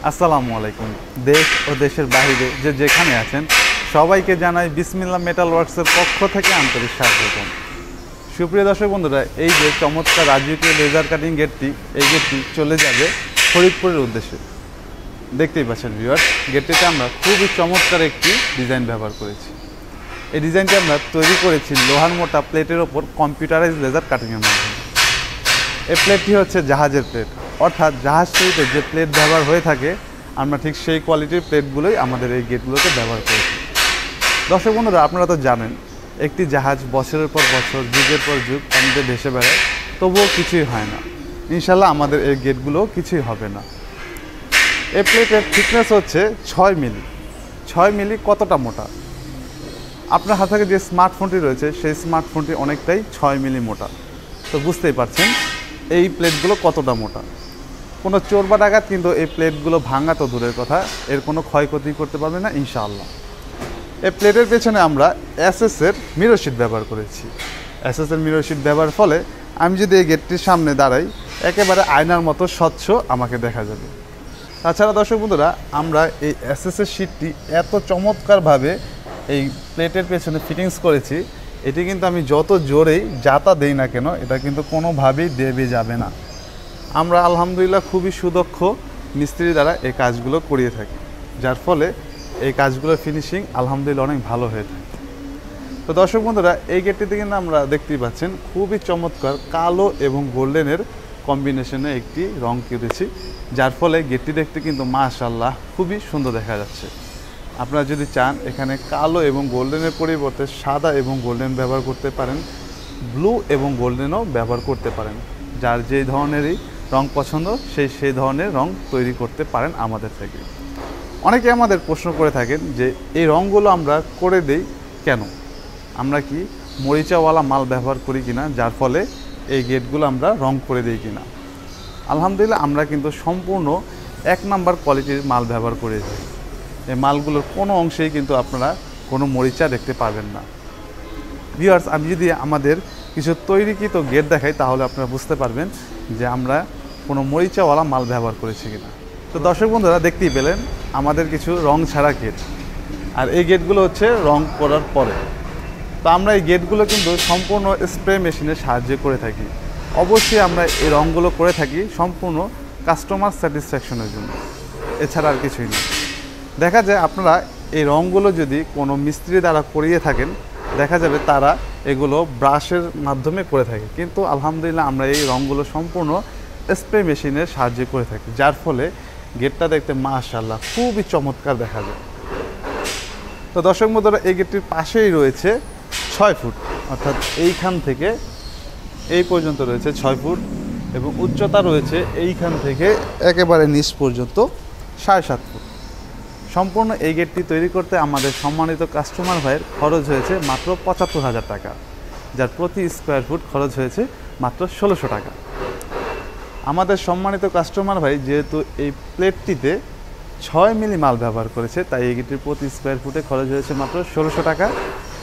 আসসালামু আলাইকুম। দেশ ও দেশের বাইরে যে যেখানে আছেন সবাইকে জানাই বিসমিল্লাহ মেটাল ওয়ার্কসের পক্ষ থেকে আন্তরিক স্বাগতম। সুপ্রিয় দর্শক বন্ধুরা, এই যে চমৎকার রাজকীয় লেজার কাটিং গেটটি, এই গেটটি চলে যাবে ফরিদপুরের উদ্দেশ্যে। দেখতেই পাচ্ছেন ভিউয়ার্স, গেটটিতে আমরা খুবই চমৎকার একটি ডিজাইন ব্যবহার করেছি। এই ডিজাইনটি আমরা তৈরি করেছি লোহার মোটা প্লেটের ওপর কম্পিউটারাইজ লেজার কাটিংয়ের মাধ্যমে। এই প্লেটটি হচ্ছে জাহাজের প্লেট, অর্থাৎ জাহাজ তৈরিতে যে প্লেট ব্যবহার হয়ে থাকে আমরা ঠিক সেই কোয়ালিটির প্লেটগুলোই আমাদের এই গেটগুলোতে ব্যবহার করেছি। দর্শক বন্ধুরা, আপনারা তো জানেন একটি জাহাজ বছরের পর বছর, যুগের পর যুগ আমাদের ভেসে বেড়ায়, তবুও কিছুই হয় না। ইনশাল্লাহ আমাদের এই গেটগুলোও কিছুই হবে না। এই প্লেটের থিকনেস হচ্ছে 6 মিলি। 6 মিলি কতটা মোটা? আপনার হাতে যে স্মার্টফোনটি রয়েছে সেই স্মার্টফোনটি অনেকটাই 6 মিলি মোটা। তো বুঝতেই পারছেন এই প্লেটগুলো কতটা মোটা। কোনো চোর বা ডাকাত কিন্তু এই প্লেটগুলো ভাঙা তো দূরের কথা, এর কোনো ক্ষয়ক্ষতি করতে পারবে না ইনশাআল্লাহ। এই প্লেটের পেছনে আমরা এসএসের মিরর শিট ব্যবহার করেছি। এসএসের মিরর শিট ব্যবহার ফলে আমি যদি এই গেটটির সামনে দাঁড়াই একেবারে আয়নার মতো স্বচ্ছ আমাকে দেখা যাবে। তাছাড়া দর্শক বন্ধুরা, আমরা এই এসএসের শিটটি এত চমৎকারভাবে এই প্লেটের পেছনে ফিটিংস করেছি, এটি কিন্তু আমি যত জোরেই যাতা দেই না কেন এটা কিন্তু কোনোভাবেই দেবে যাবে না। আমরা আলহামদুলিল্লাহ খুবই সুদক্ষ মিস্ত্রি দ্বারা এই কাজগুলো করিয়ে থাকি, যার ফলে এই কাজগুলোর ফিনিশিং আলহামদুলিল্লাহ অনেক ভালো হয়ে থাকে। তো দর্শক বন্ধুরা, এই গেটটিতে কিন্তু আমরা দেখতেই পাচ্ছেন খুবই চমৎকার কালো এবং গোল্ডেনের কম্বিনেশনে একটি রং করেছি, যার ফলে গেটটি দেখতে কিন্তু মাশাআল্লাহ খুবই সুন্দর দেখা যাচ্ছে। আপনারা যদি চান এখানে কালো এবং গোল্ডেনের পরিবর্তে সাদা এবং গোল্ডেন ব্যবহার করতে পারেন, ব্লু এবং গোল্ডেনও ব্যবহার করতে পারেন। যার যে ধরনেরই রং পছন্দ সেই ধরনের রং তৈরি করতে পারেন আমাদের থেকে। অনেকে আমাদের প্রশ্ন করে থাকেন যে এই রঙগুলো আমরা করে দেই কেন? আমরা কি মরিচাওয়ালা মাল ব্যবহার করি কিনা, যার ফলে এই গেটগুলো আমরা রং করে দিই কিনা? আলহামদুলিল্লাহ আমরা কিন্তু সম্পূর্ণ 1 নাম্বার কোয়ালিটির মাল ব্যবহার করে থাকি। এই মালগুলোর কোনো অংশেই কিন্তু আপনারা কোনো মরিচা দেখতে পাবেন না। ভিউয়ার্স, আমি যদি আমাদের কিছু তৈরিকৃত গেট দেখাই তাহলে আপনারা বুঝতে পারবেন যে আমরা কোনো মরিচাওয়ালা মাল ব্যবহার করেছি কিনা। তো দর্শক বন্ধুরা, দেখতেই পেলেন আমাদের কিছু রং ছাড়া গেট, আর এই গেটগুলো হচ্ছে রং করার পরে। তো আমরা এই গেটগুলো কিন্তু সম্পূর্ণ স্প্রে মেশিনের সাহায্যে করে থাকি। অবশ্যই আমরা এই রঙগুলো করে থাকি সম্পূর্ণ কাস্টমার স্যাটিসফ্যাকশনের জন্য, এছাড়া আর কিছুই না। দেখা যায় আপনারা এই রঙগুলো যদি কোনো মিস্ত্রি দ্বারা করিয়ে থাকেন, দেখা যাবে তারা এগুলো ব্রাশের মাধ্যমে করে থাকে, কিন্তু আলহামদুলিল্লাহ আমরা এই রঙগুলো সম্পূর্ণ স্প্রে মেশিনের সাহায্যে করে থাকি, যার ফলে গেটটা দেখতে মাশাআল্লাহ খুবই চমৎকার দেখা যায়। তো দর্শক বন্ধুরা, এই গেটটির পাশেই রয়েছে 6 ফুট, অর্থাৎ এইখান থেকে এই পর্যন্ত রয়েছে 6 ফুট এবং উচ্চতা রয়েছে এইখান থেকে একেবারে নিচ পর্যন্ত 7.5 ফুট। সম্পূর্ণ এই গেটটি তৈরি করতে আমাদের সম্মানিত কাস্টমার ভাইয়ের খরচ হয়েছে মাত্র 75,000 টাকা, যার প্রতি স্কোয়ার ফুট খরচ হয়েছে মাত্র 1600 টাকা। আমাদের সম্মানিত কাস্টমার ভাই যেহেতু এই প্লেটটিতে 6 মিলি মাল ব্যবহার করেছে, তাই এই গেটটির প্রতি স্কোয়ার ফুটে খরচ হয়েছে মাত্র 1600 টাকা।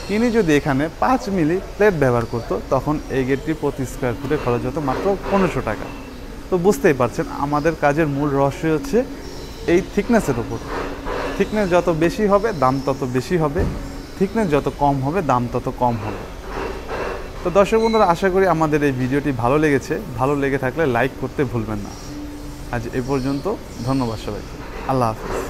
তিনি যদি এখানে 5 মিলি প্লেট ব্যবহার করতো তখন এই গেটটির প্রতি স্কোয়ার ফুটে খরচ হতো মাত্র 1500 টাকা। তো বুঝতেই পারছেন আমাদের কাজের মূল রহস্য হচ্ছে এই থিকনেসের ওপর। থিকনেস যত বেশি হবে দাম তত বেশি হবে, থিকনেস যত কম হবে দাম তত কম হবে। তো দর্শক বন্ধুরা, আশা করি আমাদের এই ভিডিওটি ভালো লেগেছে। ভালো লেগে থাকলে লাইক করতে ভুলবেন না। আজ এ পর্যন্ত, ধন্যবাদ সবাইকে। আল্লাহ হাফেজ।